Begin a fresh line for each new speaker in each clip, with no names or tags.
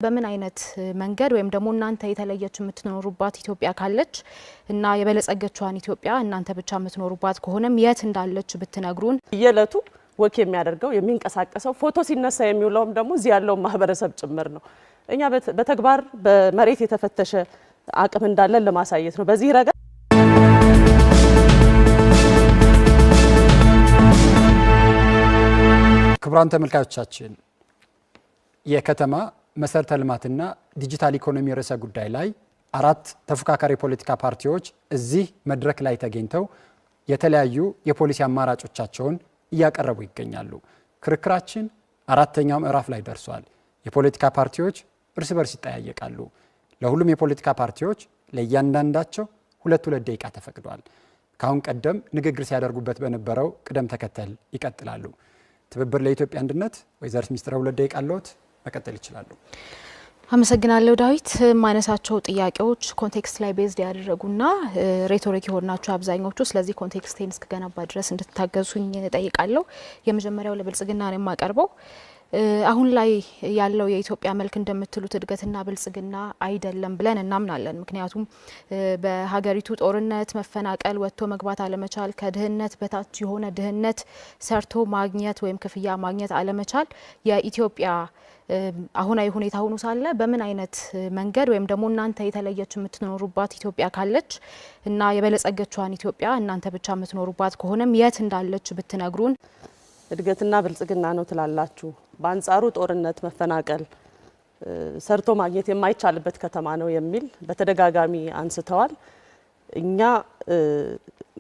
በምን አይነት መንገድ ወይም ደግሞ እናንተ የተለየች የምትኖሩባት ኢትዮጵያ ካለች እና የበለጸገችዋን ኢትዮጵያ እናንተ ብቻ የምትኖሩባት ከሆነም የት እንዳለች ብትነግሩን።
የለቱ ወክ የሚያደርገው የሚንቀሳቀሰው ፎቶ ሲነሳ የሚውለውም ደግሞ እዚህ ያለው ማህበረሰብ ጭምር ነው። እኛ በተግባር በመሬት የተፈተሸ አቅም እንዳለን ለማሳየት ነው። በዚህ ረገድ
ክቡራን ተመልካቾቻችን የከተማ መሰረተ ልማትና ዲጂታል ኢኮኖሚ ርዕሰ ጉዳይ ላይ አራት ተፎካካሪ ፖለቲካ ፓርቲዎች እዚህ መድረክ ላይ ተገኝተው የተለያዩ የፖሊሲ አማራጮቻቸውን እያቀረቡ ይገኛሉ። ክርክራችን አራተኛው ምዕራፍ ላይ ደርሷል። የፖለቲካ ፓርቲዎች እርስ በርስ ይጠያየቃሉ። ለሁሉም የፖለቲካ ፓርቲዎች ለእያንዳንዳቸው ሁለት ደቂቃ ተፈቅዷል። ካሁን ቀደም ንግግር ሲያደርጉበት በነበረው ቅደም ተከተል ይቀጥላሉ። ትብብር ለኢትዮጵያ አንድነት ወይዘሪት ሚስጥረ 2 ደቂቃ አለዎት፣ መቀጠል ይችላሉ።
አመሰግናለሁ ዳዊት። ማነሳቸው ጥያቄዎች ኮንቴክስት ላይ ቤዝድ ያደረጉና ሬቶሪክ የሆናቸው አብዛኞቹ፣ ስለዚህ ኮንቴክስቴን እስከገነባ ድረስ እንድትታገሱኝ ጠይቃለሁ። የመጀመሪያው ለብልጽግና ነው የማቀርበው። አሁን ላይ ያለው የኢትዮጵያ መልክ እንደምትሉት እድገትና ብልጽግና አይደለም ብለን እናምናለን። ምክንያቱም በሀገሪቱ ጦርነት፣ መፈናቀል፣ ወጥቶ መግባት አለመቻል፣ ከድህነት በታች የሆነ ድህነት፣ ሰርቶ ማግኘት ወይም ክፍያ ማግኘት አለመቻል የኢትዮጵያ አሁናዊ ሁኔታ ሆኖ ሳለ በምን አይነት መንገድ ወይም ደግሞ እናንተ የተለየች የምትኖሩባት ኢትዮጵያ ካለች እና የበለጸገችዋን ኢትዮጵያ እናንተ ብቻ የምትኖሩባት ከሆነም የት እንዳለች ብትነግሩን።
እድገትና ብልጽግና ነው ትላላችሁ። በአንጻሩ ጦርነት፣ መፈናቀል፣ ሰርቶ ማግኘት የማይቻልበት ከተማ ነው የሚል በተደጋጋሚ አንስተዋል። እኛ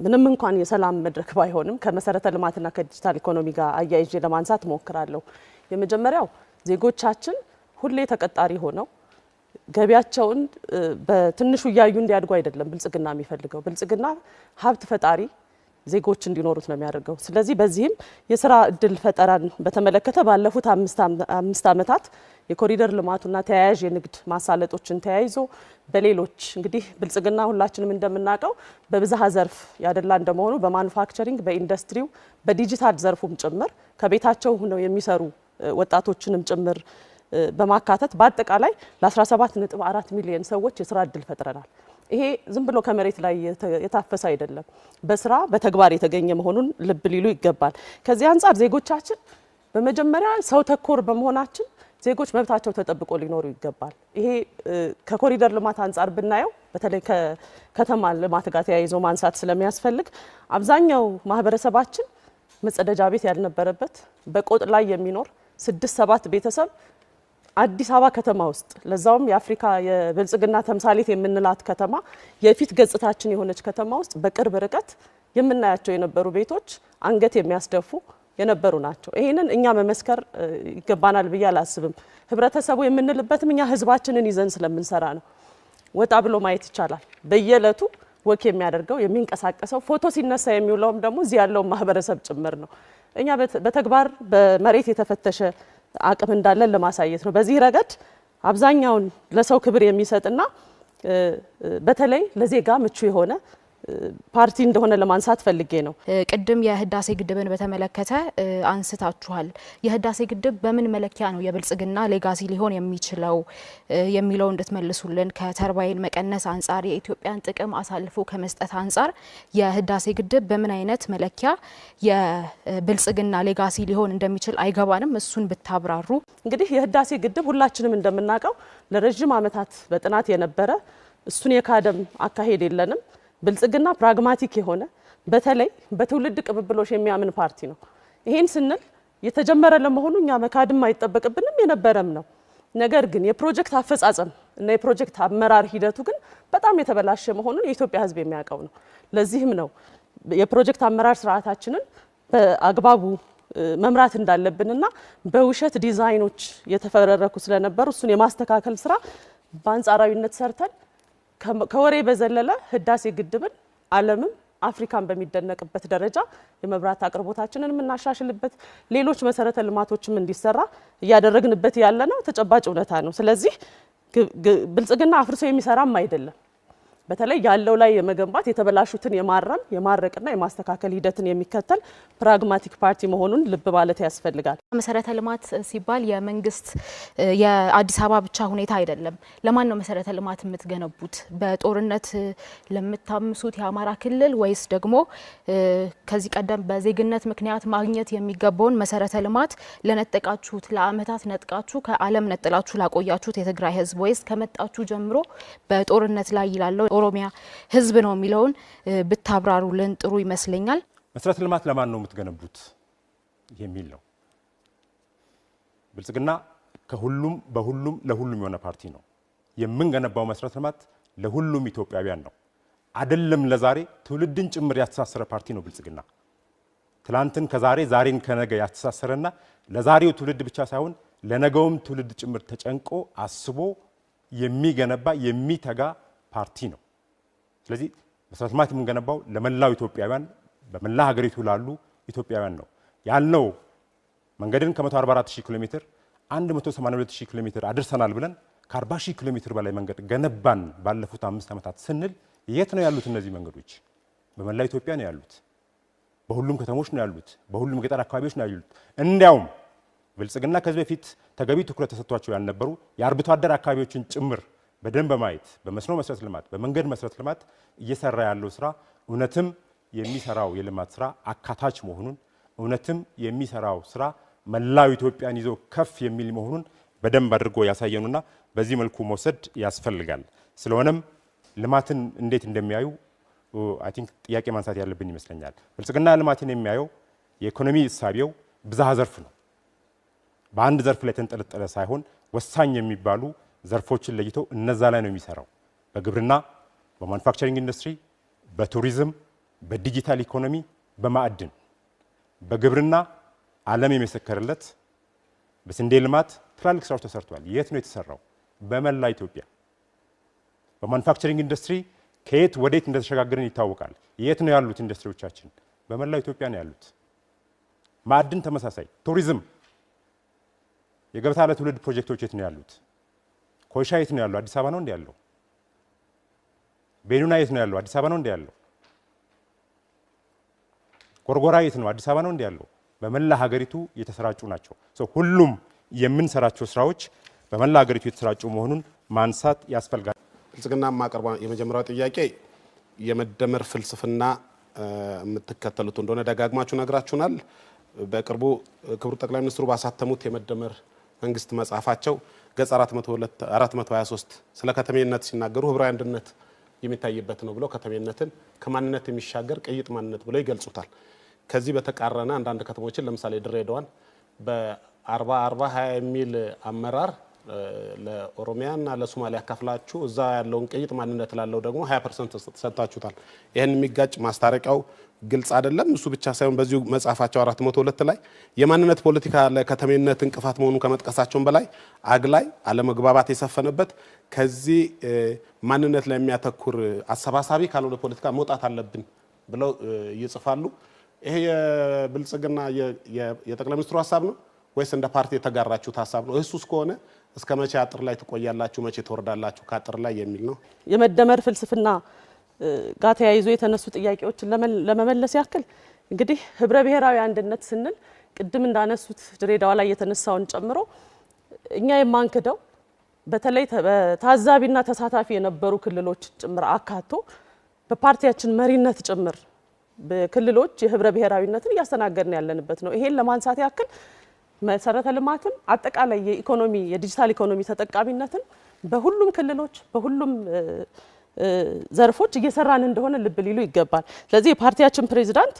ምንም እንኳን የሰላም መድረክ ባይሆንም ከመሰረተ ልማትና ከዲጂታል ኢኮኖሚ ጋር አያይዤ ለማንሳት ሞክራለሁ። የመጀመሪያው ዜጎቻችን ሁሌ ተቀጣሪ ሆነው ገቢያቸውን በትንሹ እያዩ እንዲያድጉ አይደለም ብልጽግና የሚፈልገው። ብልጽግና ሀብት ፈጣሪ ዜጎች እንዲኖሩት ነው የሚያደርገው። ስለዚህ በዚህም የስራ እድል ፈጠራን በተመለከተ ባለፉት አምስት ዓመታት የኮሪደር ልማቱና ተያያዥ የንግድ ማሳለጦችን ተያይዞ በሌሎች እንግዲህ ብልጽግና ሁላችንም እንደምናውቀው በብዝሃ ዘርፍ ያደላ እንደመሆኑ በማኑፋክቸሪንግ፣ በኢንዱስትሪው፣ በዲጂታል ዘርፉም ጭምር ከቤታቸው ሆነው የሚሰሩ ወጣቶችንም ጭምር በማካተት በአጠቃላይ ለ17.4 ሚሊዮን ሰዎች የስራ እድል ፈጥረናል። ይሄ ዝም ብሎ ከመሬት ላይ የታፈሰ አይደለም፣ በስራ በተግባር የተገኘ መሆኑን ልብ ሊሉ ይገባል። ከዚህ አንጻር ዜጎቻችን በመጀመሪያ ሰው ተኮር በመሆናችን ዜጎች መብታቸው ተጠብቆ ሊኖሩ ይገባል። ይሄ ከኮሪደር ልማት አንጻር ብናየው በተለይ ከከተማ ልማት ጋር ተያይዞ ማንሳት ስለሚያስፈልግ አብዛኛው ማህበረሰባችን መጸዳጃ ቤት ያልነበረበት በቆጥ ላይ የሚኖር 6-7 ቤተሰብ አዲስ አበባ ከተማ ውስጥ ለዛውም የአፍሪካ የብልጽግና ተምሳሌት የምንላት ከተማ የፊት ገጽታችን የሆነች ከተማ ውስጥ በቅርብ ርቀት የምናያቸው የነበሩ ቤቶች አንገት የሚያስደፉ የነበሩ ናቸው። ይሄንን እኛ መመስከር ይገባናል ብዬ አላስብም። ህብረተሰቡ የምንልበትም እኛ ህዝባችንን ይዘን ስለምንሰራ ነው። ወጣ ብሎ ማየት ይቻላል። በየዕለቱ ወክ የሚያደርገው የሚንቀሳቀሰው ፎቶ ሲነሳ የሚውለውም ደግሞ እዚህ ያለው ማህበረሰብ ጭምር ነው። እኛ በተግባር በመሬት የተፈተሸ አቅም እንዳለን ለማሳየት ነው። በዚህ ረገድ አብዛኛውን ለሰው ክብር የሚሰጥና በተለይ ለዜጋ ምቹ የሆነ ፓርቲ እንደሆነ ለማንሳት ፈልጌ ነው።
ቅድም የህዳሴ ግድብን በተመለከተ አንስታችኋል። የህዳሴ ግድብ በምን መለኪያ ነው የብልጽግና ሌጋሲ ሊሆን የሚችለው የሚለው እንድትመልሱልን። ከተርባይን መቀነስ አንጻር፣ የኢትዮጵያን ጥቅም አሳልፎ ከመስጠት አንጻር የህዳሴ ግድብ በምን አይነት መለኪያ የብልጽግና ሌጋሲ ሊሆን እንደሚችል አይገባንም። እሱን ብታብራሩ።
እንግዲህ የህዳሴ ግድብ ሁላችንም እንደምናውቀው ለረጅም ዓመታት በጥናት የነበረ እሱን የካደም አካሄድ የለንም። ብልጽግና ፕራግማቲክ የሆነ በተለይ በትውልድ ቅብብሎሽ የሚያምን ፓርቲ ነው። ይሄን ስንል የተጀመረ ለመሆኑ እኛ መካድም አይጠበቅብንም፣ የነበረም ነው። ነገር ግን የፕሮጀክት አፈጻጸም እና የፕሮጀክት አመራር ሂደቱ ግን በጣም የተበላሸ መሆኑን የኢትዮጵያ ሕዝብ የሚያውቀው ነው። ለዚህም ነው የፕሮጀክት አመራር ስርዓታችንን በአግባቡ መምራት እንዳለብንና በውሸት ዲዛይኖች የተፈረረኩ ስለነበሩ እሱን የማስተካከል ስራ በአንጻራዊነት ሰርተን ከወሬ በዘለለ ህዳሴ ግድብን ዓለምም አፍሪካን በሚደነቅበት ደረጃ የመብራት አቅርቦታችንን የምናሻሽልበት ሌሎች መሰረተ ልማቶችም እንዲሰራ እያደረግንበት ያለ ነው። ተጨባጭ እውነታ ነው። ስለዚህ ብልጽግና አፍርሶ የሚሰራም አይደለም። በተለይ ያለው ላይ የመገንባት የተበላሹትን የማረቅና የማስተካከል ሂደትን የሚከተል ፕራግማቲክ ፓርቲ መሆኑን ልብ ማለት ያስፈልጋል።
መሰረተ ልማት ሲባል የመንግስት የአዲስ አበባ ብቻ ሁኔታ አይደለም። ለማን ነው መሰረተ ልማት የምትገነቡት? በጦርነት ለምታምሱት የአማራ ክልል ወይስ ደግሞ ከዚህ ቀደም በዜግነት ምክንያት ማግኘት የሚገባውን መሰረተ ልማት ለነጠቃችሁት ለአመታት ነጥቃችሁ ከዓለም ነጥላችሁ ላቆያችሁት የትግራይ ህዝብ ወይስ ከመጣችሁ ጀምሮ በጦርነት ላይ ይላለው ኦሮሚያ ህዝብ ነው የሚለውን ብታብራሩልን ጥሩ ይመስለኛል።
መሰረተ ልማት ለማን ነው የምትገነቡት የሚል ነው። ብልጽግና ከሁሉም በሁሉም ለሁሉም የሆነ ፓርቲ ነው። የምንገነባው መሰረተ ልማት ለሁሉም ኢትዮጵያውያን ነው። አይደለም ለዛሬ ትውልድን ጭምር ያስተሳሰረ ፓርቲ ነው ብልጽግና። ትላንትን ከዛሬ ዛሬን ከነገ ያስተሳሰረና ለዛሬው ትውልድ ብቻ ሳይሆን ለነገውም ትውልድ ጭምር ተጨንቆ አስቦ የሚገነባ የሚተጋ ፓርቲ ነው። ስለዚህ መሰረተ ልማት የምንገነባው ለመላው ኢትዮጵያውያን በመላ ሀገሪቱ ላሉ ኢትዮጵያውያን ነው። ያልነው መንገድን ከ144000 ኪሎ ሜትር 182000 ኪሎ ሜትር አድርሰናል ብለን ከ40000 ኪሎ ሜትር በላይ መንገድ ገነባን ባለፉት 5 ዓመታት ስንል የት ነው ያሉት እነዚህ መንገዶች? በመላ ኢትዮጵያ ነው ያሉት። በሁሉም ከተሞች ነው ያሉት። በሁሉም ገጠር አካባቢዎች ነው ያሉት። እንዲያውም ብልጽግና ከዚህ በፊት ተገቢ ትኩረት ተሰጥቷቸው ያልነበሩ የአርብቶ አደር አካባቢዎችን ጭምር በደንብ በማየት በመስኖ መሰረተ ልማት በመንገድ መሰረተ ልማት እየሰራ ያለው ስራ እውነትም የሚሰራው የልማት ስራ አካታች መሆኑን እውነትም የሚሰራው ስራ መላው ኢትዮጵያን ይዞ ከፍ የሚል መሆኑን በደንብ አድርጎ ያሳየኑና በዚህ መልኩ መውሰድ ያስፈልጋል። ስለሆነም ልማትን እንዴት እንደሚያዩ አይ ቲንክ ጥያቄ ማንሳት ያለብን ይመስለኛል። ብልጽግና ልማትን የሚያየው የኢኮኖሚ እሳቤው ብዝሃ ዘርፍ ነው። በአንድ ዘርፍ ላይ ተንጠለጠለ ሳይሆን ወሳኝ የሚባሉ ዘርፎችን ለይቶ እነዛ ላይ ነው የሚሰራው። በግብርና፣ በማኑፋክቸሪንግ ኢንዱስትሪ፣ በቱሪዝም፣ በዲጂታል ኢኮኖሚ፣ በማዕድን። በግብርና ዓለም የመሰከረለት በስንዴ ልማት ትላልቅ ስራዎች ተሰርቷል። የት ነው የተሰራው? በመላ ኢትዮጵያ። በማኑፋክቸሪንግ ኢንዱስትሪ ከየት ወዴት እንደተሸጋገርን ይታወቃል። የት ነው ያሉት ኢንዱስትሪዎቻችን? በመላ ኢትዮጵያ ነው ያሉት። ማዕድን ተመሳሳይ። ቱሪዝም የገበታ ለትውልድ ፕሮጀክቶች የት ነው ያሉት? ኮይሻ የት ነው ያለው? አዲስ አበባ ነው እንዴ ያለው? ቤኑና የት ነው ያለው? አዲስ አበባ ነው እንዴ ያለው? ጎርጎራ የት ነው? አዲስ አበባ ነው እንዴ ያለው? በመላ ሀገሪቱ የተሰራጩ ናቸው። ሁሉም የምንሰራቸው ስራዎች በመላ ሀገሪቱ የተሰራጩ መሆኑን ማንሳት ያስፈልጋል።
ብልጽግና ማቀርባ የመጀመሪያው ጥያቄ የመደመር ፍልስፍና የምትከተሉት እንደሆነ ደጋግማችሁ ነግራችሁናል። በቅርቡ ክቡር ጠቅላይ ሚኒስትሩ ባሳተሙት የመደመር መንግስት መጽሐፋቸው ገጽ 423 ስለ ከተሜነት ሲናገሩ ህብራዊ አንድነት የሚታይበት ነው ብለው ከተሜነትን ከማንነት የሚሻገር ቅይጥ ማንነት ብለው ይገልጹታል። ከዚህ በተቃረነ አንዳንድ ከተሞችን ለምሳሌ ድሬዳዋን በ40-40-20 የሚል አመራር ለኦሮሚያና ለሶማሊያ አካፍላችሁ እዛ ያለውን ቅይጥ ማንነት ላለው ደግሞ 20% ተሰጣችሁታል። ይሄን የሚጋጭ ማስታረቂያው ግልጽ አይደለም። እሱ ብቻ ሳይሆን በዚሁ መጽሐፋቸው 402 ላይ የማንነት ፖለቲካ ለከተሜነት እንቅፋት መሆኑን ከመጥቀሳቸውም በላይ አግላይ አለመግባባት የሰፈነበት ከዚህ ማንነት ላይ የሚያተኩር አሰባሳቢ ካልሆነ ፖለቲካ መውጣት አለብን ብለው ይጽፋሉ። ይሄ የብልጽግና የጠቅላይ ሚኒስትሩ ሀሳብ ነው ወይስ እንደ ፓርቲ የተጋራችሁት ሀሳብ ነው? እሱስ ከሆነ እስከ መቼ አጥር ላይ ትቆያላችሁ? መቼ ትወርዳላችሁ ከአጥር ላይ የሚል ነው።
የመደመር ፍልስፍና ጋር ተያይዞ የተነሱ ጥያቄዎችን ለመመለስ ያክል እንግዲህ ህብረ ብሔራዊ አንድነት ስንል ቅድም እንዳነሱት ድሬዳዋ ላይ የተነሳውን ጨምሮ እኛ የማንክደው በተለይ ታዛቢና ተሳታፊ የነበሩ ክልሎች ጭምር አካቶ በፓርቲያችን መሪነት ጭምር በክልሎች የህብረ ብሔራዊነትን እያስተናገድን ያለንበት ነው። ይሄን ለማንሳት ያክል መሰረተ ልማትን አጠቃላይ የኢኮኖሚ የዲጂታል ኢኮኖሚ ተጠቃሚነትን በሁሉም ክልሎች በሁሉም ዘርፎች እየሰራን እንደሆነ ልብ ሊሉ ይገባል። ስለዚህ የፓርቲያችን ፕሬዝዳንት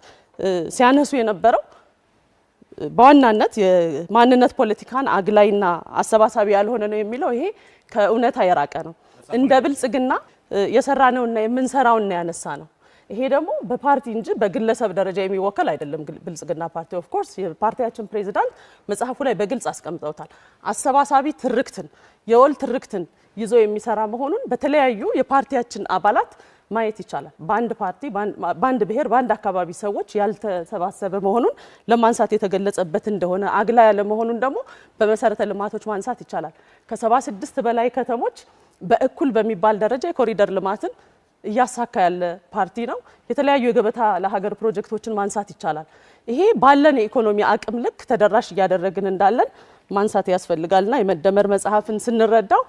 ሲያነሱ የነበረው በዋናነት የማንነት ፖለቲካን አግላይና አሰባሳቢ ያልሆነ ነው የሚለው ይሄ ከእውነታ የራቀ ነው። እንደ ብልጽግና የሰራነውና የምንሰራውና ያነሳ ነው። ይሄ ደግሞ በፓርቲ እንጂ በግለሰብ ደረጃ የሚወከል አይደለም። ብልጽግና ፓርቲ ኦፍ ኮርስ የፓርቲያችን ፕሬዝዳንት መጽሐፉ ላይ በግልጽ አስቀምጠውታል። አሰባሳቢ ትርክትን የወል ትርክትን ይዞ የሚሰራ መሆኑን በተለያዩ የፓርቲያችን አባላት ማየት ይቻላል። በአንድ ፓርቲ በአንድ ብሔር በአንድ አካባቢ ሰዎች ያልተሰባሰበ መሆኑን ለማንሳት የተገለጸበት እንደሆነ አግላ ያለ መሆኑን ደግሞ በመሰረተ ልማቶች ማንሳት ይቻላል። ከ76 በላይ ከተሞች በእኩል በሚባል ደረጃ የኮሪደር ልማትን እያሳካ ያለ ፓርቲ ነው። የተለያዩ የገበታ ለሀገር ፕሮጀክቶችን ማንሳት ይቻላል። ይሄ ባለን የኢኮኖሚ አቅም ልክ ተደራሽ እያደረግን እንዳለን ማንሳት ያስፈልጋልና የመደመር መጽሐፍን ስንረዳው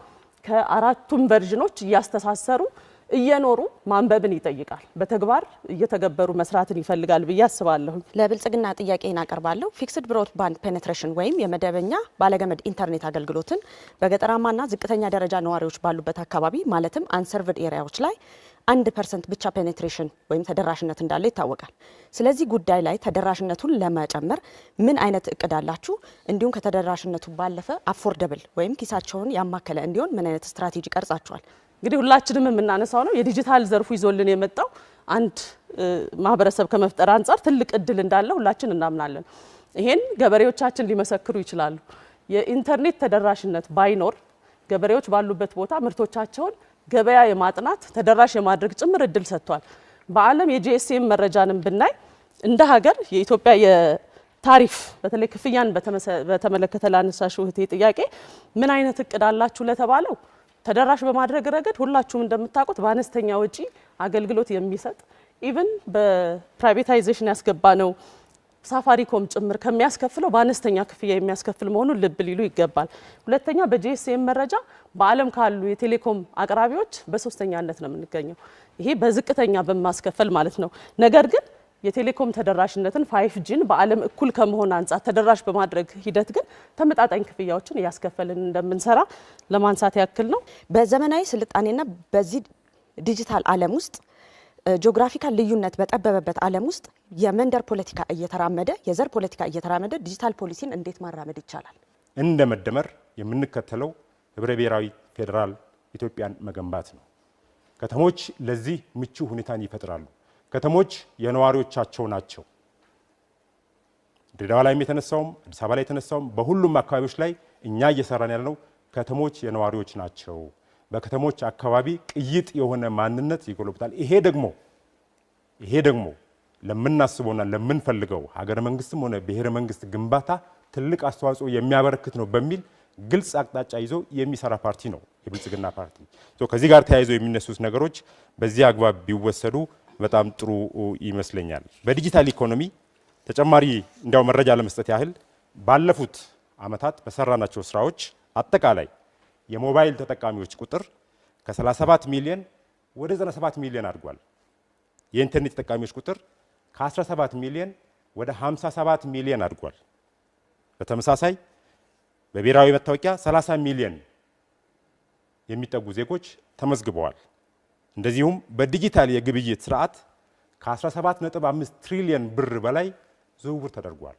ከአራቱም ቨርዥኖች እያስተሳሰሩ እየኖሩ ማንበብን ይጠይቃል። በተግባር እየተገበሩ መስራትን ይፈልጋል ብዬ አስባለሁ።
ለብልጽግና ጥያቄን አቀርባለሁ። ፊክስድ ብሮድባንድ ፔኔትሬሽን ወይም የመደበኛ ባለገመድ ኢንተርኔት አገልግሎትን በገጠራማና ዝቅተኛ ደረጃ ነዋሪዎች ባሉበት አካባቢ ማለትም አንሰርቭድ ኤሪያዎች ላይ 1% ብቻ ፔኔትሬሽን ወይም ተደራሽነት እንዳለ ይታወቃል። ስለዚህ ጉዳይ ላይ ተደራሽነቱን ለመጨመር ምን አይነት እቅድ አላችሁ? እንዲሁም ከተደራሽነቱ ባለፈ አፎርደብል ወይም ኪሳቸውን ያማከለ እንዲሆን ምን አይነት ስትራቴጂ ቀርጻችኋል?
እንግዲህ ሁላችንም የምናነሳው ነው የዲጂታል ዘርፉ ይዞልን የመጣው አንድ ማህበረሰብ ከመፍጠር አንጻር ትልቅ እድል እንዳለ ሁላችን እናምናለን። ይሄን ገበሬዎቻችን ሊመሰክሩ ይችላሉ። የኢንተርኔት ተደራሽነት ባይኖር ገበሬዎች ባሉበት ቦታ ምርቶቻቸውን ገበያ የማጥናት ተደራሽ የማድረግ ጭምር እድል ሰጥቷል። በዓለም የጂኤስኤም መረጃንም ብናይ እንደ ሀገር የኢትዮጵያ የታሪፍ በተለይ ክፍያን በተመለከተ ላነሳሽው እህቴ ጥያቄ ምን አይነት እቅድ አላችሁ ለተባለው ተደራሽ በማድረግ ረገድ ሁላችሁም እንደምታውቁት በአነስተኛ ወጪ አገልግሎት የሚሰጥ ኢቭን በፕራይቬታይዜሽን ያስገባ ነው ሳፋሪኮም ጭምር ከሚያስከፍለው በአነስተኛ ክፍያ የሚያስከፍል መሆኑን ልብ ሊሉ ይገባል። ሁለተኛ በጂኤስኤም መረጃ በዓለም ካሉ የቴሌኮም አቅራቢዎች በሶስተኛነት ነው የምንገኘው። ይሄ በዝቅተኛ በማስከፈል ማለት ነው። ነገር ግን የቴሌኮም ተደራሽነትን 5Gን በዓለም እኩል ከመሆን አንጻር ተደራሽ በማድረግ ሂደት ግን ተመጣጣኝ ክፍያዎችን እያስከፈልን እንደምንሰራ ለማንሳት ያክል ነው።
በዘመናዊ ስልጣኔና በዚህ ዲጂታል ዓለም ውስጥ ጂኦግራፊካል ልዩነት በጠበበበት ዓለም ውስጥ የመንደር ፖለቲካ እየተራመደ የዘር ፖለቲካ እየተራመደ ዲጂታል ፖሊሲን እንዴት ማራመድ ይቻላል?
እንደ መደመር የምንከተለው ህብረ ብሔራዊ ፌዴራል ኢትዮጵያን መገንባት ነው። ከተሞች ለዚህ ምቹ ሁኔታን ይፈጥራሉ። ከተሞች የነዋሪዎቻቸው ናቸው። ድሬዳዋ ላይ የተነሳውም አዲስ አበባ ላይ የተነሳውም በሁሉም አካባቢዎች ላይ እኛ እየሰራን ያለነው ከተሞች የነዋሪዎች ናቸው። በከተሞች አካባቢ ቅይጥ የሆነ ማንነት ይጎለብታል። ይሄ ደግሞ ለምናስበውና ለምንፈልገው ሀገረ መንግስትም ሆነ ብሔረ መንግስት ግንባታ ትልቅ አስተዋጽኦ የሚያበረክት ነው በሚል ግልጽ አቅጣጫ ይዞ የሚሰራ ፓርቲ ነው የብልጽግና ፓርቲ። ከዚህ ጋር ተያይዘው የሚነሱት ነገሮች በዚህ አግባብ ቢወሰዱ በጣም ጥሩ ይመስለኛል። በዲጂታል ኢኮኖሚ ተጨማሪ እንዲያው መረጃ ለመስጠት ያህል ባለፉት አመታት በሰራናቸው ስራዎች አጠቃላይ የሞባይል ተጠቃሚዎች ቁጥር ከ37 ሚሊዮን ወደ 97 ሚሊዮን አድጓል። የኢንተርኔት ተጠቃሚዎች ቁጥር ከ17 ሚሊዮን ወደ 57 ሚሊዮን አድጓል። በተመሳሳይ በብሔራዊ መታወቂያ 30 ሚሊዮን የሚጠጉ ዜጎች ተመዝግበዋል። እንደዚሁም በዲጂታል የግብይት ስርዓት ከ17.5 ትሪሊዮን ብር በላይ ዝውውር ተደርጓል።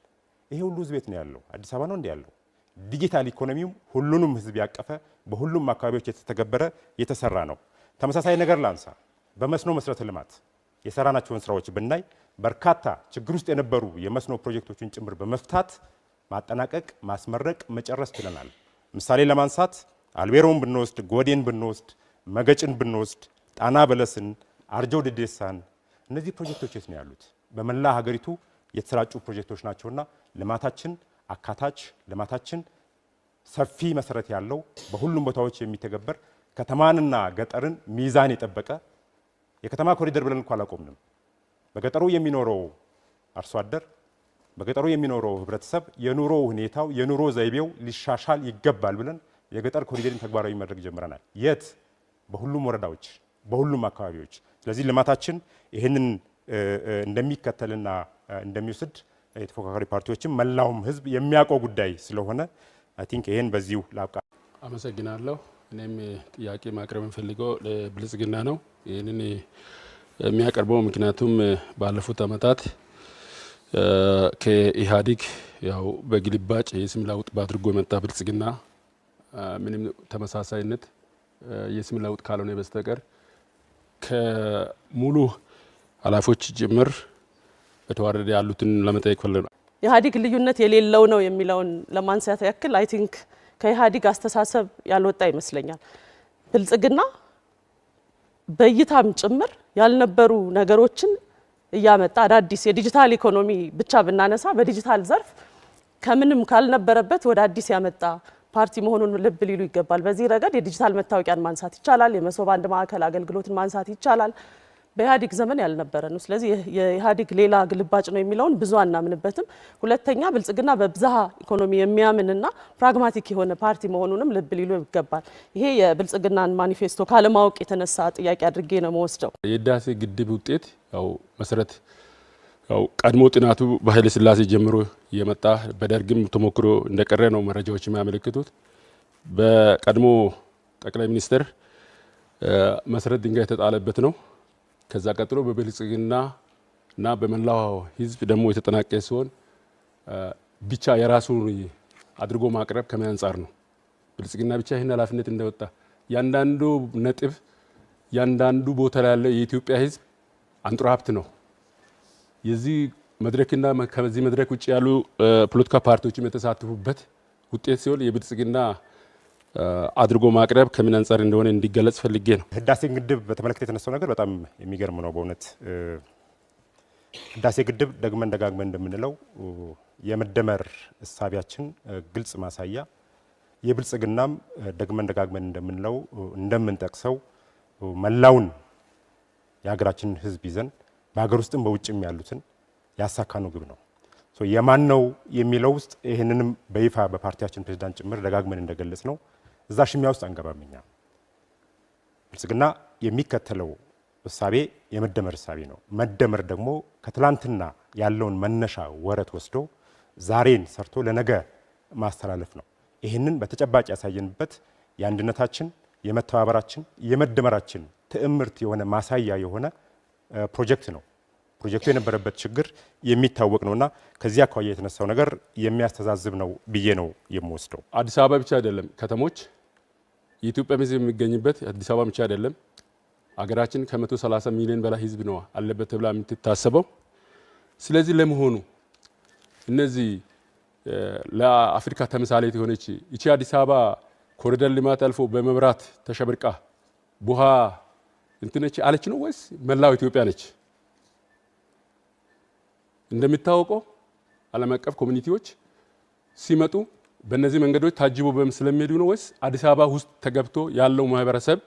ይሄ ሁሉ ህዝብ ቤት ነው ያለው? አዲስ አበባ ነው እንዴ ያለው? ዲጂታል ኢኮኖሚው ሁሉንም ህዝብ ያቀፈ በሁሉም አካባቢዎች የተተገበረ የተሰራ ነው። ተመሳሳይ ነገር ላንሳ። በመስኖ መሰረተ ልማት የሰራናቸውን ስራዎች ብናይ በርካታ ችግር ውስጥ የነበሩ የመስኖ ፕሮጀክቶችን ጭምር በመፍታት ማጠናቀቅ፣ ማስመረቅ፣ መጨረስ ችለናል። ምሳሌ ለማንሳት አልቤሮን ብንወስድ፣ ጎዴን ብንወስድ፣ መገጭን ብንወስድ፣ ጣና በለስን፣ አርጆ ድዴሳን እነዚህ ፕሮጀክቶች የት ነው ያሉት? በመላ ሀገሪቱ የተሰራጩ ፕሮጀክቶች ናቸውና ልማታችን አካታች ልማታችን ሰፊ መሰረት ያለው በሁሉም ቦታዎች የሚተገበር ከተማንና ገጠርን ሚዛን የጠበቀ የከተማ ኮሪደር ብለን እንኳን አላቆምንም። በገጠሩ የሚኖረው አርሶ አደር በገጠሩ የሚኖረው ህብረተሰብ የኑሮ ሁኔታው የኑሮ ዘይቤው ሊሻሻል ይገባል ብለን የገጠር ኮሪደርን ተግባራዊ ማድረግ ጀምረናል። የት? በሁሉም ወረዳዎች በሁሉም አካባቢዎች። ስለዚህ ልማታችን ይህንን እንደሚከተልና እንደሚወስድ የተፎካካሪ ፓርቲዎችም መላውም ህዝብ የሚያውቀው ጉዳይ ስለሆነ አይ ቲንክ ይሄን በዚሁ ላብቃ።
አመሰግናለሁ። እኔም ጥያቄ ማቅረብ የምፈልገው ለብልጽግና ነው። ይህንን የሚያቀርበው ምክንያቱም ባለፉት አመታት ከኢህአዴግ ያው በግልባጭ የስም ለውጥ ባድርጎ የመጣ ብልጽግና ምንም ተመሳሳይነት የስም ለውጥ ካልሆነ በስተቀር ከሙሉ ኃላፊዎች ጭምር በተዋረደ ያሉትን ለመጠየቅ ፈልገናል።
ኢህአዴግ ልዩነት የሌለው ነው የሚለውን ለማንሳት ያክል አይ ቲንክ ከኢህአዴግ አስተሳሰብ ያልወጣ ይመስለኛል። ብልጽግና በእይታም ጭምር ያልነበሩ ነገሮችን እያመጣ አዳዲስ የዲጂታል ኢኮኖሚ ብቻ ብናነሳ በዲጂታል ዘርፍ ከምንም ካልነበረበት ወደ አዲስ ያመጣ ፓርቲ መሆኑን ልብ ሊሉ ይገባል። በዚህ ረገድ የዲጂታል መታወቂያን ማንሳት ይቻላል። የመሶብ አንድ ማዕከል አገልግሎትን ማንሳት ይቻላል። በኢህአዴግ ዘመን ያልነበረ ነው። ስለዚህ የኢህአዴግ ሌላ ግልባጭ ነው የሚለውን ብዙ አናምንበትም። ሁለተኛ ብልጽግና በብዝሃ ኢኮኖሚ የሚያምንና ፕራግማቲክ የሆነ ፓርቲ መሆኑንም ልብ ሊሉ ይገባል። ይሄ የብልጽግናን ማኒፌስቶ ካለማወቅ የተነሳ ጥያቄ አድርጌ ነው መወስደው።
የህዳሴ ግድብ ውጤት ያው መሰረት ያው ቀድሞ ጥናቱ በኃይለ ሥላሴ ጀምሮ የመጣ በደርግም ተሞክሮ እንደቀረ ነው መረጃዎች የሚያመለክቱት። በቀድሞ ጠቅላይ ሚኒስትር መሰረት ድንጋይ የተጣለበት ነው። ከዛ ቀጥሎ በብልጽግና እና በመላው ህዝብ ደግሞ የተጠናቀቀ ሲሆን ብቻ የራሱን አድርጎ ማቅረብ ከምን አንጻር ነው ብልጽግና ብቻ ይህን ኃላፊነት እንደወጣ ያንዳንዱ ነጥብ ያንዳንዱ ቦታ ላይ ያለ የኢትዮጵያ ህዝብ አንጡራ ሀብት ነው። የዚህ መድረክና ከዚህ መድረክ ውጭ ያሉ ፖለቲካ ፓርቲዎችም የተሳተፉበት ውጤት ሲሆን የብልጽግና አድርጎ ማቅረብ ከምን አንጻር እንደሆነ እንዲገለጽ ፈልጌ ነው።
ህዳሴ ግድብ በተመለከተ የተነሳው ነገር በጣም የሚገርም ነው በእውነት። ህዳሴ ግድብ ደግመን ደጋግመን እንደምንለው የመደመር እሳቢያችን ግልጽ ማሳያ፣ የብልጽግናም ደግመን ደጋግመን እንደምንለው እንደምንጠቅሰው መላውን የሀገራችን ህዝብ ይዘን በሀገር ውስጥም በውጭም ያሉትን ያሳካነው ግብ ነው። የማን ነው የሚለው ውስጥ ይህንንም በይፋ በፓርቲያችን ፕሬዝዳንት ጭምር ደጋግመን እንደገለጽ ነው እዛ ሽሚያ ውስጥ አንገባም። እኛ ብልጽግና የሚከተለው እሳቤ የመደመር እሳቤ ነው። መደመር ደግሞ ከትላንትና ያለውን መነሻ ወረት ወስዶ ዛሬን ሰርቶ ለነገ ማስተላለፍ ነው። ይህንን በተጨባጭ ያሳየንበት የአንድነታችን፣ የመተባበራችን፣ የመደመራችን ትዕምርት የሆነ ማሳያ የሆነ ፕሮጀክት ነው። ፕሮጀክቱ የነበረበት ችግር የሚታወቅ ነውና ከዚህ አኳያ የተነሳው ነገር የሚያስተዛዝብ ነው ብዬ ነው የምወስደው።
አዲስ አበባ ብቻ አይደለም ከተሞች የኢትዮጵያ ህዝብ የሚገኝበት አዲስ አበባ ብቻ አይደለም። አገራችን ከ130 ሚሊዮን በላይ ህዝብ ነው አለበት ተብላ የምትታሰበው። ስለዚህ ለመሆኑ እነዚህ ለአፍሪካ ተምሳሌት የሆነች እቺ አዲስ አበባ ኮሪደር ልማት አልፎ በመብራት ተሸብርቃ ቡሃ እንትነች አለች ነው ወይስ መላው ኢትዮጵያ ነች? እንደሚታወቀው ዓለም አቀፍ ኮሚኒቲዎች ሲመጡ በእነዚህ መንገዶች ታጅቦ ስለሚሄዱ ነው ወይስ አዲስ አበባ ውስጥ ተገብቶ ያለው ማህበረሰብ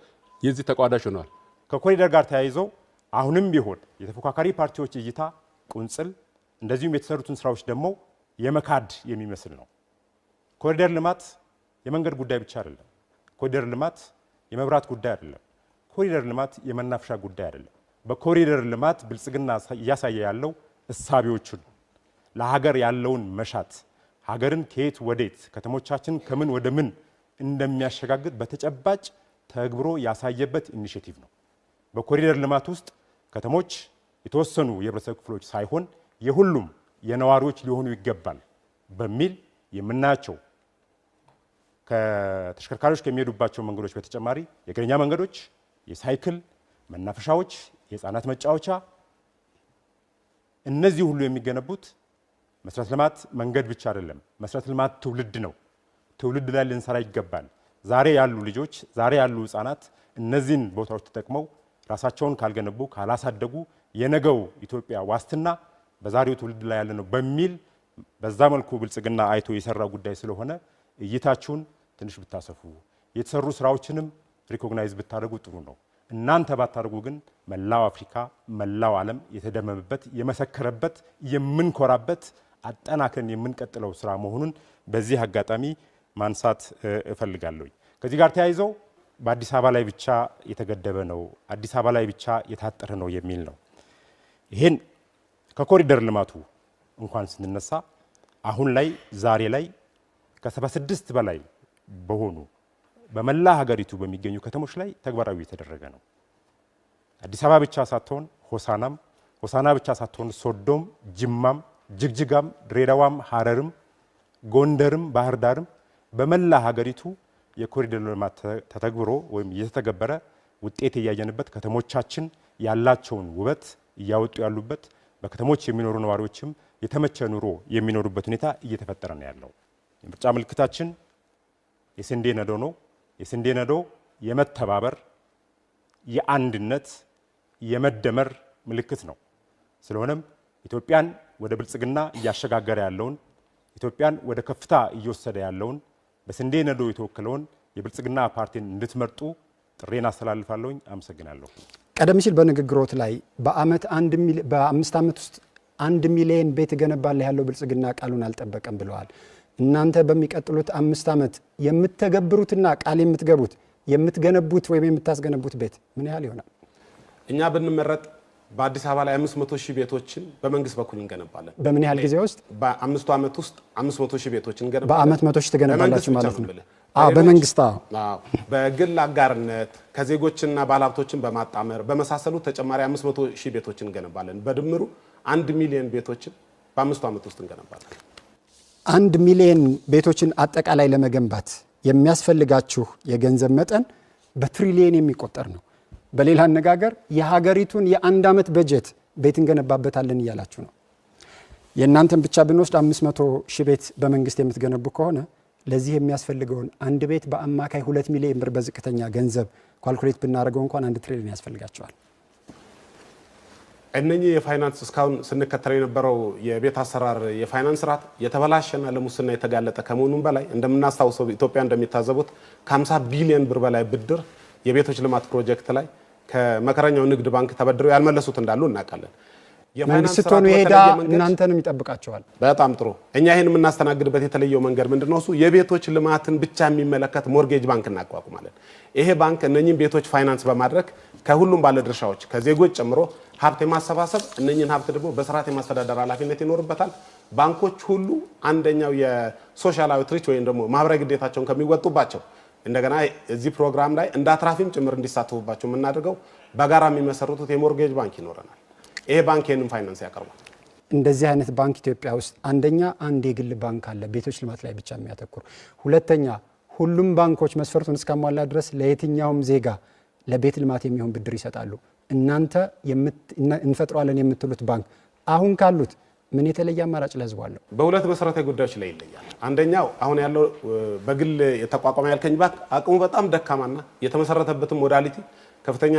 የዚህ ተቋዳሽ ሆኗል?
ከኮሪደር ጋር ተያይዞ አሁንም ቢሆን የተፎካካሪ ፓርቲዎች እይታ ቁንጽል፣ እንደዚሁም የተሰሩትን ስራዎች ደግሞ የመካድ የሚመስል ነው። ኮሪደር ልማት የመንገድ ጉዳይ ብቻ አይደለም። ኮሪደር ልማት የመብራት ጉዳይ አይደለም። ኮሪደር ልማት የመናፈሻ ጉዳይ አይደለም። በኮሪደር ልማት ብልጽግና እያሳየ ያለው እሳቢዎቹን ለሀገር ያለውን መሻት ሀገርን ከየት ወዴት ከተሞቻችን ከምን ወደ ምን እንደሚያሸጋግር በተጨባጭ ተግብሮ ያሳየበት ኢኒሼቲቭ ነው። በኮሪደር ልማት ውስጥ ከተሞች የተወሰኑ የህብረተሰብ ክፍሎች ሳይሆን የሁሉም የነዋሪዎች ሊሆኑ ይገባል በሚል የምናያቸው ከተሽከርካሪዎች ከሚሄዱባቸው መንገዶች በተጨማሪ የእግረኛ መንገዶች፣ የሳይክል መናፈሻዎች፣ የህፃናት መጫወቻ እነዚህ ሁሉ የሚገነቡት መሰረተ ልማት መንገድ ብቻ አይደለም። መሰረተ ልማት ትውልድ ነው። ትውልድ ላይ ልንሰራ ይገባል። ዛሬ ያሉ ልጆች፣ ዛሬ ያሉ ህፃናት እነዚህን ቦታዎች ተጠቅመው ራሳቸውን ካልገነቡ ካላሳደጉ የነገው ኢትዮጵያ ዋስትና በዛሬው ትውልድ ላይ ያለ ነው በሚል በዛ መልኩ ብልጽግና አይቶ የሰራው ጉዳይ ስለሆነ እይታችሁን ትንሽ ብታሰፉ የተሰሩ ስራዎችንም ሪኮግናይዝ ብታደርጉ ጥሩ ነው። እናንተ ባታደርጉ ግን መላው አፍሪካ መላው ዓለም የተደመመበት የመሰከረበት የምንኮራበት አጠናክረን የምንቀጥለው ስራ መሆኑን በዚህ አጋጣሚ ማንሳት እፈልጋለሁ። ከዚህ ጋር ተያይዘው በአዲስ አበባ ላይ ብቻ የተገደበ ነው፣ አዲስ አበባ ላይ ብቻ የታጠረ ነው የሚል ነው። ይሄን ከኮሪደር ልማቱ እንኳን ስንነሳ አሁን ላይ ዛሬ ላይ ከ76 በላይ በሆኑ በመላ ሀገሪቱ በሚገኙ ከተሞች ላይ ተግባራዊ የተደረገ ነው። አዲስ አበባ ብቻ ሳትሆን ሆሳና ብቻ ሳትሆን ሶዶም፣ ጅማም፣ ጅግጅጋም፣ ድሬዳዋም፣ ሀረርም፣ ጎንደርም፣ ባህር ዳርም በመላ ሀገሪቱ የኮሪደር ልማት ተተግብሮ ወይም እየተተገበረ ውጤት እያየንበት ከተሞቻችን ያላቸውን ውበት እያወጡ ያሉበት በከተሞች የሚኖሩ ነዋሪዎችም የተመቸ ኑሮ የሚኖሩበት ሁኔታ እየተፈጠረ ነው ያለው። የምርጫ ምልክታችን የስንዴ ነዶ ነው። የስንዴ ነዶ የመተባበር፣ የአንድነት፣ የመደመር ምልክት ነው። ስለሆነም ኢትዮጵያን ወደ ብልጽግና እያሸጋገረ ያለውን ኢትዮጵያን ወደ ከፍታ እየወሰደ ያለውን በስንዴ ነዶ የተወከለውን የብልጽግና ፓርቲን እንድትመርጡ ጥሬን አስተላልፋለሁኝ። አመሰግናለሁ።
ቀደም ሲል በንግግሮት ላይ በ5 ዓመት ውስጥ 1 ሚሊዮን ቤት እገነባለሁ ያለው ብልጽግና ቃሉን አልጠበቀም ብለዋል። እናንተ በሚቀጥሉት 5 ዓመት የምትተገብሩትና ቃል የምትገነቡት ወይም የምታስገነቡት ቤት ምን ያህል ይሆናል?
እኛ ብንመረጥ በአዲስ አበባ ላይ 500 ሺህ ቤቶችን በመንግስት በኩል እንገነባለን።
በምን ያህል ጊዜ ውስጥ?
በ5 ዓመት ውስጥ 500 ሺህ ቤቶችን እንገነባለን።
በአመት 100 ሺህ ትገነባላችሁ ማለት ነው? በመንግስት
በግል አጋርነት ከዜጎችና ባለሀብቶችን በማጣመር በመሳሰሉት ተጨማሪ 500 ሺህ ቤቶችን እንገነባለን። በድምሩ 1 ሚሊዮን ቤቶችን በ5 ዓመት ውስጥ እንገነባለን።
1 ሚሊዮን ቤቶችን አጠቃላይ ለመገንባት የሚያስፈልጋችሁ የገንዘብ መጠን በትሪሊየን የሚቆጠር ነው። በሌላ አነጋገር የሀገሪቱን የ1 ዓመት በጀት ቤት እንገነባበታለን እያላችሁ ነው። የእናንተን ብቻ ብንወስድ 500 ሺህ ቤት በመንግስት የምትገነቡ ከሆነ ለዚህ የሚያስፈልገውን አንድ ቤት በአማካይ 2 ሚሊዮን ብር በዝቅተኛ ገንዘብ ኳልኩሌት ብናደርገው እንኳን 1 ትሪሊየን ያስፈልጋቸዋል።
እነኚህ የፋይናንስ እስካሁን ስንከተለው የነበረው የቤት አሰራር የፋይናንስ ስርዓት የተበላሸና ለሙስና የተጋለጠ ከመሆኑም በላይ እንደምናስታውሰው ኢትዮጵያ እንደሚታዘቡት ከ50 ቢሊዮን ብር በላይ ብድር የቤቶች ልማት ፕሮጀክት ላይ ከመከረኛው ንግድ ባንክ ተበድረው ያልመለሱት እንዳሉ እናውቃለን።
መንግስት ስትሆኑ ሄዳ እናንተንም ይጠብቃቸዋል።
በጣም ጥሩ። እኛ ይሄን የምናስተናግድበት የተለየው መንገድ ምንድነው? እሱ የቤቶች ልማትን ብቻ የሚመለከት ሞርጌጅ ባንክ እናቋቁማለን። ይሄ ባንክ እነኚህን ቤቶች ፋይናንስ በማድረግ ከሁሉም ባለድርሻዎች ከዜጎች ጨምሮ ሀብት የማሰባሰብ እነኚህን ሀብት ደግሞ በስርዓት የማስተዳደር ኃላፊነት ይኖርበታል። ባንኮች ሁሉ አንደኛው የሶሻል አውትሪች ወይም ደግሞ ማህበራዊ ግዴታቸውን ከሚወጡባቸው እንደገና እዚህ ፕሮግራም ላይ እንደ አትራፊም ጭምር እንዲሳተፉባቸው የምናደርገው በጋራ የሚመሰርቱት የሞርጌጅ ባንክ ይኖረናል። ይሄ ባንክ ይሄንን ፋይናንስ ያቀርባል።
እንደዚህ አይነት ባንክ ኢትዮጵያ ውስጥ አንደኛ አንድ የግል ባንክ አለ ቤቶች ልማት ላይ ብቻ የሚያተኩር፣ ሁለተኛ ሁሉም ባንኮች መስፈርቱን እስካሟላ ድረስ ለየትኛውም ዜጋ ለቤት ልማት የሚሆን ብድር ይሰጣሉ። እናንተ እንፈጥሯለን የምትሉት ባንክ አሁን ካሉት ምን የተለየ አማራጭ ለህዝቡ አለው?
በሁለት መሰረታዊ ጉዳዮች ላይ ይለያል። አንደኛው አሁን ያለው በግል የተቋቋመ ያልከኝ ባንክ አቅሙ በጣም ደካማና የተመሰረተበትም ሞዳሊቲ ከፍተኛ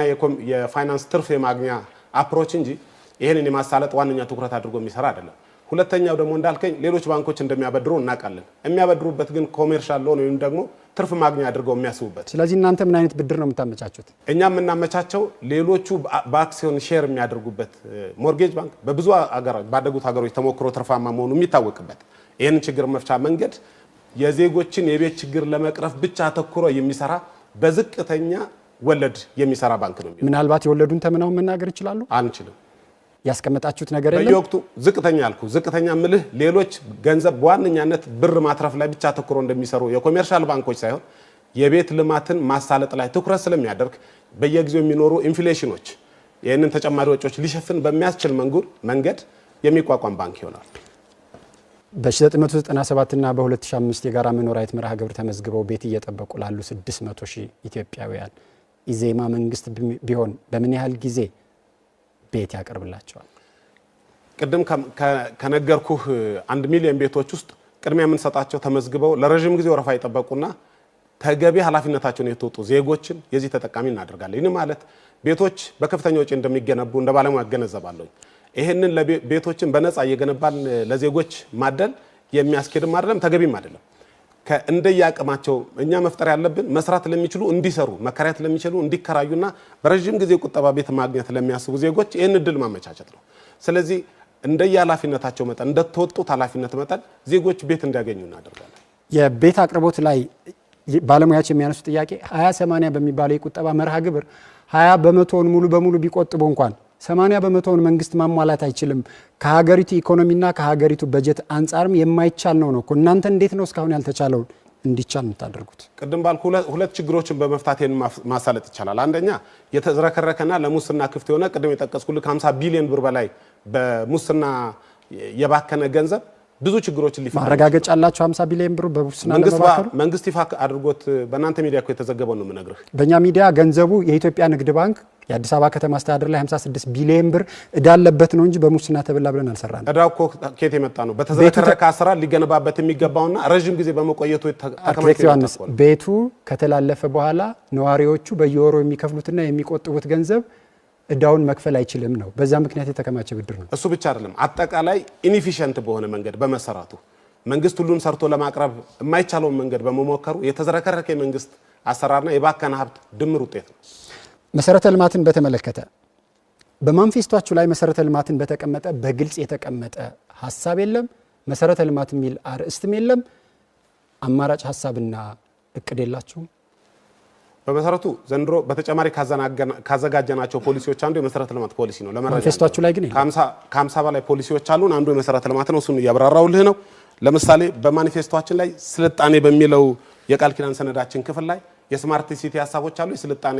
የፋይናንስ ትርፍ የማግኛ አፕሮች እንጂ ይሄንን የማሳለጥ ዋነኛ ትኩረት አድርጎ የሚሰራ አይደለም። ሁለተኛው ደግሞ እንዳልከኝ ሌሎች ባንኮች እንደሚያበድሩ እናውቃለን። የሚያበድሩበት ግን ኮሜርሻል ሎን ወይም ደግሞ ትርፍ ማግኛ አድርገው የሚያስቡበት።
ስለዚህ እናንተ ምን አይነት ብድር ነው የምታመቻቹት?
እኛ የምናመቻቸው ሌሎቹ በአክሲዮን ሼር የሚያደርጉበት ሞርጌጅ ባንክ በብዙ ሀገራት ባደጉት ሀገሮች ተሞክሮ ትርፋማ መሆኑ የሚታወቅበት ይህንን ችግር መፍቻ መንገድ የዜጎችን የቤት ችግር ለመቅረፍ ብቻ አተኩሮ የሚሰራ በዝቅተኛ ወለድ የሚሰራ ባንክ ነው።
ምናልባት የወለዱን ተመናው መናገር ይችላሉ?
አንችልም።
ያስቀመጣችሁት ነገር የለም?
በየወቅቱ ዝቅተኛ አልኩ። ዝቅተኛ ምልህ ሌሎች ገንዘብ በዋነኛነት ብር ማትረፍ ላይ ብቻ አተኩሮ እንደሚሰሩ የኮሜርሻል ባንኮች ሳይሆን የቤት ልማትን ማሳለጥ ላይ ትኩረት ስለሚያደርግ በየጊዜው የሚኖሩ ኢንፍሌሽኖች ይህንን ተጨማሪ ወጪዎች ሊሸፍን በሚያስችል መንገድ የሚቋቋም ባንክ ይሆናል።
በ1997 እና በ2005 የጋራ መኖሪያ ቤት መርሃ ግብር ተመዝግበው ቤት እየጠበቁ ላሉ 600 ሺህ ኢትዮጵያውያን ኢዜማ መንግስት ቢሆን በምን ያህል ጊዜ ቤት ያቀርብላቸዋል?
ቅድም ከነገርኩህ 1 ሚሊዮን ቤቶች ውስጥ ቅድሚያ የምንሰጣቸው ተመዝግበው ለረጅም ጊዜ ወረፋ የጠበቁና ተገቢ ኃላፊነታቸውን የተወጡ ዜጎችን የዚህ ተጠቃሚ እናደርጋለን። ይህ ማለት ቤቶች በከፍተኛ ወጪ እንደሚገነቡ እንደ ባለሙያ ያገነዘባለሁ። ይሄንን ቤቶችን በነፃ እየገነባን ለዜጎች ማደል የሚያስኬድም አይደለም ተገቢም አይደለም። እንደየአቅማቸው እኛ መፍጠር ያለብን መስራት ለሚችሉ እንዲሰሩ፣ መከራየት ለሚችሉ እንዲከራዩና በረጅም ጊዜ ቁጠባ ቤት ማግኘት ለሚያስቡ ዜጎች ይህን እድል ማመቻቸት ነው። ስለዚህ እንደየኃላፊነታቸው መጠን እንደተወጡት ኃላፊነት መጠን ዜጎች ቤት እንዲያገኙ እናደርጋለን።
የቤት አቅርቦት ላይ ባለሙያዎች የሚያነሱ ጥያቄ 20/80 በሚባለው የቁጠባ መርሃ ግብር 20 በመቶውን ሙሉ በሙሉ ቢቆጥቡ እንኳን 80 በመቶውን መንግስት ማሟላት አይችልም። ከሀገሪቱ ኢኮኖሚና ከሀገሪቱ በጀት አንጻርም የማይቻል ነው እኮ። እናንተ እንዴት ነው እስካሁን ያልተቻለውን እንዲቻል የምታደርጉት?
ቅድም ባልኩ ሁለት ችግሮችን በመፍታት ማሳለጥ ይቻላል። አንደኛ የተዝረከረከና ለሙስና ክፍት የሆነ ቅድም የጠቀስኩልህ 50 ቢሊዮን ብር በላይ በሙስና የባከነ ገንዘብ ብዙ ችግሮችን ሊፈታ
ማረጋገጫ አላችሁ? 50 ቢሊዮን ብር በሙስና ለማባከሩ
መንግስት ይፋ አድርጎት በእናንተ ሚዲያ እኮ የተዘገበው ነው የምነግርህ።
በእኛ ሚዲያ ገንዘቡ የኢትዮጵያ ንግድ ባንክ የአዲስ አበባ ከተማ አስተዳደር ላይ 56 ቢሊዮን ብር እዳ አለበት ነው እንጂ በሙስና ተበላ ብለን አልሰራንም።
እዳው እኮ ኬት የመጣ ነው? በተዘረከረከ አሰራር ሊገነባበት የሚገባውና ረጅም ጊዜ በመቆየቱ
ተከማችቶ ቤቱ ከተላለፈ በኋላ ነዋሪዎቹ በየወሩ የሚከፍሉትና የሚቆጥቡት ገንዘብ እዳውን መክፈል አይችልም ነው። በዛ ምክንያት የተከማቸ ብድር ነው።
እሱ ብቻ አይደለም፣ አጠቃላይ ኢንኤፊሽንት በሆነ መንገድ በመሰራቱ መንግስት ሁሉን ሰርቶ ለማቅረብ የማይቻለውን መንገድ በመሞከሩ የተዝረከረከ መንግስት አሰራርና የባከነ ሀብት ድምር ውጤት ነው።
መሰረተ ልማትን በተመለከተ በማንፌስቷችሁ ላይ መሰረተ ልማትን በተቀመጠ በግልጽ የተቀመጠ ሀሳብ የለም። መሰረተ ልማት የሚል አርእስትም የለም። አማራጭ ሀሳብና እቅድ የላችሁም?
በመሰረቱ ዘንድሮ በተጨማሪ ካዘጋጀናቸው ፖሊሲዎች አንዱ የመሰረተ ልማት ፖሊሲ ነው።
ማንፌስቷችሁ ላይ ግን
ከ50 በላይ ፖሊሲዎች አሉን። አንዱ የመሰረተ ልማት ነው። እሱን እያብራራውልህ ነው። ለምሳሌ በማኒፌስቶችን ላይ ስልጣኔ በሚለው የቃል ኪዳን ሰነዳችን ክፍል ላይ የስማርት ሲቲ ሀሳቦች አሉ፣ የስልጣኔ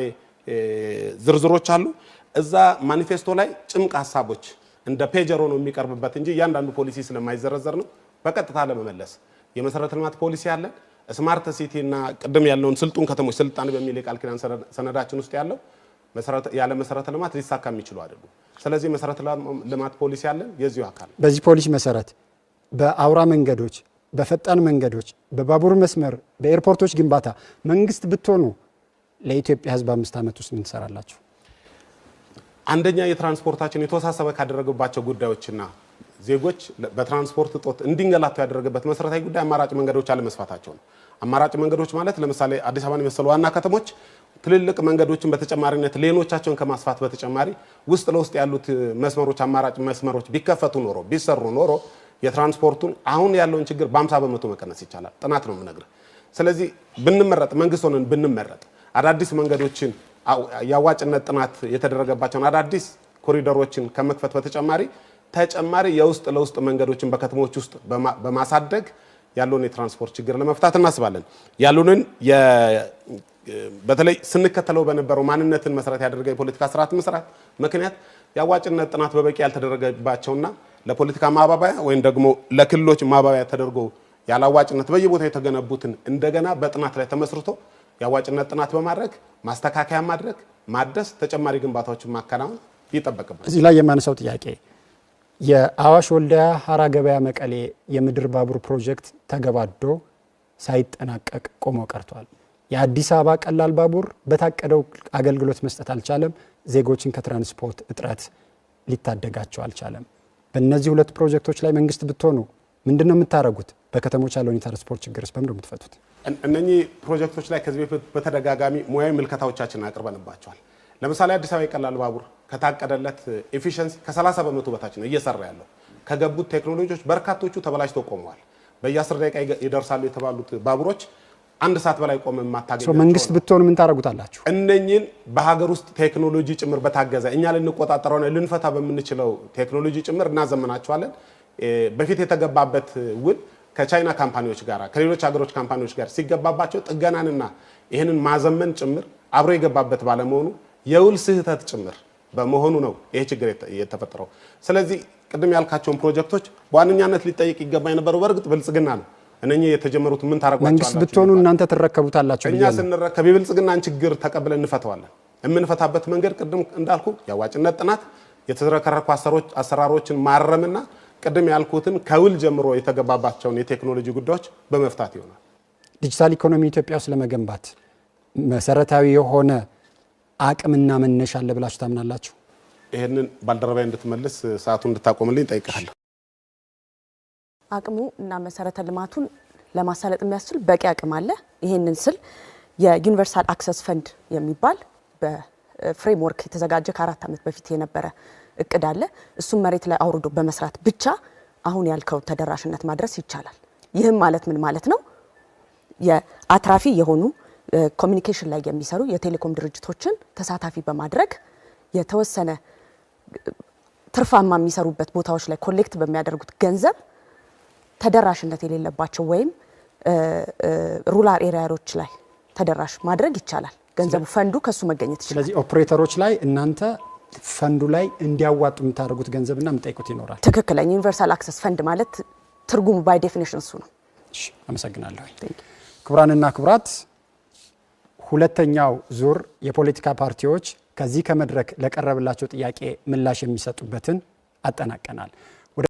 ዝርዝሮች አሉ። እዛ ማኒፌስቶ ላይ ጭምቅ ሀሳቦች እንደ ፔጀሮ ነው የሚቀርብበት እንጂ እያንዳንዱ ፖሊሲ ስለማይዘረዘር ነው። በቀጥታ ለመመለስ የመሰረተ ልማት ፖሊሲ አለን። ስማርት ሲቲ እና ቅድም ያለውን ስልጡን ከተሞች ስልጣኔ በሚል የቃል ኪዳን ሰነዳችን ውስጥ ያለው ያለ መሰረተ ልማት ሊሳካ የሚችሉ አይደሉም። ስለዚህ መሰረተ ልማት ፖሊሲ አለን፣ የዚሁ አካል።
በዚህ ፖሊሲ መሰረት በአውራ መንገዶች፣ በፈጣን መንገዶች፣ በባቡር መስመር፣ በኤርፖርቶች ግንባታ መንግስት ብትሆኑ ለኢትዮጵያ ሕዝብ 5 ዓመት ውስጥ ምን ትሰራላችሁ?
አንደኛ የትራንስፖርታችን የተወሳሰበ ካደረገባቸው ጉዳዮችና ዜጎች በትራንስፖርት እጦት እንዲንገላቱ ያደረገበት መሰረታዊ ጉዳይ አማራጭ መንገዶች አለመስፋታቸው ነው። አማራጭ መንገዶች ማለት ለምሳሌ አዲስ አበባን የመሰሉ ዋና ከተሞች ትልልቅ መንገዶችን በተጨማሪነት ሌኖቻቸውን ከማስፋት በተጨማሪ ውስጥ ለውስጥ ያሉት መስመሮች አማራጭ መስመሮች ቢከፈቱ ኖሮ ቢሰሩ ኖሮ የትራንስፖርቱን አሁን ያለውን ችግር በ50 በመቶ መቀነስ ይቻላል። ጥናት ነው የምነግርህ። ስለዚህ ብንመረጥ መንግስት ሆነን ብንመረጥ አዳዲስ መንገዶችን ያዋጭነት ጥናት የተደረገባቸውን አዳዲስ ኮሪደሮችን ከመክፈት በተጨማሪ ተጨማሪ የውስጥ ለውስጥ መንገዶችን በከተሞች ውስጥ በማሳደግ ያለውን የትራንስፖርት ችግር ለመፍታት እናስባለን። ያሉንን በተለይ ስንከተለው በነበረው ማንነትን መሰረት ያደረገ የፖለቲካ ስርዓት መስራት ምክንያት ያዋጭነት ጥናት በበቂ ያልተደረገባቸውና ለፖለቲካ ማባባያ ወይም ደግሞ ለክልሎች ማባባያ ተደርጎ ያላዋጭነት በየቦታው የተገነቡትን እንደገና በጥናት ላይ ተመስርቶ ያዋጭነት ጥናት በማድረግ ማስተካከያ ማድረግ ማደስ ተጨማሪ ግንባታዎችን ማከናወን ይጠበቅብናል።
እዚህ ላይ የማነሳው ጥያቄ የአዋሽ ወልዲያ ሀራ ገበያ መቀሌ የምድር ባቡር ፕሮጀክት ተገባዶ ሳይጠናቀቅ ቆሞ ቀርቷል። የአዲስ አበባ ቀላል ባቡር በታቀደው አገልግሎት መስጠት አልቻለም። ዜጎችን ከትራንስፖርት እጥረት ሊታደጋቸው አልቻለም። በእነዚህ ሁለት ፕሮጀክቶች ላይ መንግስት ብትሆኑ ምንድነው የምታረጉት? በከተሞች ያለውን የትራንስፖርት ችግርስ በምን ነው የምትፈቱት?
እነኚህ ፕሮጀክቶች ላይ ከዚህ በፊት በተደጋጋሚ ሙያዊ ምልከታዎቻችንን አቅርበንባቸዋል። ለምሳሌ አዲስ አበባ ቀላል ባቡር ከታቀደለት ኤፊሺየንሲ ከ30 በመቶ በታች ነው እየሰራ ያለው። ከገቡት ቴክኖሎጂዎች በርካቶቹ ተበላሽተው ቆመዋል። በየ10 ደቂቃ ይደርሳሉ የተባሉት ባቡሮች 1 ሰዓት በላይ ቆመ ማታገኛቸው።
መንግስት ብትሆኑ ምን ታረጉታላችሁ?
እነኚህን በሀገር ውስጥ ቴክኖሎጂ ጭምር በታገዘ እኛ ልንቆጣጠረውና ልንፈታ በምንችለው ቴክኖሎጂ ጭምር እናዘመናቸዋለን። በፊት የተገባበት ውል ከቻይና ካምፓኒዎች ጋር ከሌሎች ሀገሮች ካምፓኒዎች ጋር ሲገባባቸው ጥገናንና ይህንን ማዘመን ጭምር አብሮ የገባበት ባለመሆኑ የውል ስህተት ጭምር በመሆኑ ነው ይሄ ችግር የተፈጠረው። ስለዚህ ቅድም ያልካቸውን ፕሮጀክቶች በዋነኛነት ሊጠይቅ ይገባ የነበረው በእርግጥ ብልጽግና ነው። እነኚህ የተጀመሩት ምን ታረጋግጣላችሁ?
መንግስት ብትሆኑ እናንተ ተረከቡታላችሁ።
እኛ ስንረከብ የብልጽግናን ችግር ተቀብለን እንፈታዋለን። የምንፈታበት መንገድ ቅድም እንዳልኩ ያዋጭነት ጥናት፣ የተዝረከረኩ አሰራሮችን ማረምና ቅድም ያልኩትን ከውል ጀምሮ የተገባባቸውን የቴክኖሎጂ ጉዳዮች በመፍታት ይሆናል።
ዲጂታል ኢኮኖሚ ኢትዮጵያ ውስጥ ለመገንባት መሰረታዊ የሆነ አቅምና መነሻ አለ ብላችሁ ታምናላችሁ?
ይሄንን ባልደረባይ እንድትመልስ ሰዓቱን እንድታቆምልኝ ጠይቃለሁ።
አቅሙ እና መሰረተ ልማቱን ለማሳለጥ የሚያስችል በቂ አቅም አለ። ይሄንን ስል የዩኒቨርሳል አክሰስ ፈንድ የሚባል በፍሬምወርክ የተዘጋጀ ከ4 ዓመት በፊት የነበረ እቅድ አለ። እሱም መሬት ላይ አውርዶ በመስራት ብቻ አሁን ያልከው ተደራሽነት ማድረስ ይቻላል። ይህም ማለት ምን ማለት ነው? የአትራፊ የሆኑ ኮሚኒኬሽን ላይ የሚሰሩ የቴሌኮም ድርጅቶችን ተሳታፊ በማድረግ የተወሰነ ትርፋማ የሚሰሩበት ቦታዎች ላይ ኮሌክት በሚያደርጉት ገንዘብ ተደራሽነት የሌለባቸው ወይም ሩራል ኤሪያዎች ላይ ተደራሽ ማድረግ ይቻላል። ገንዘቡ ፈንዱ ከሱ መገኘት ይችላል።
ስለዚህ ኦፕሬተሮች ላይ እናንተ ፈንዱ ላይ እንዲያዋጡ የምታደርጉት ገንዘብና የምጠይቁት ይኖራል።
ትክክለኛ ዩኒቨርሳል አክሰስ ፈንድ ማለት ትርጉሙ ባይ ዴፊኒሽን እሱ ነው።
እሺ፣ አመሰግናለሁ። ክቡራንና ክቡራት፣ ሁለተኛው ዙር የፖለቲካ ፓርቲዎች ከዚህ ከመድረክ ለቀረበላቸው ጥያቄ ምላሽ የሚሰጡበትን አጠናቀናል።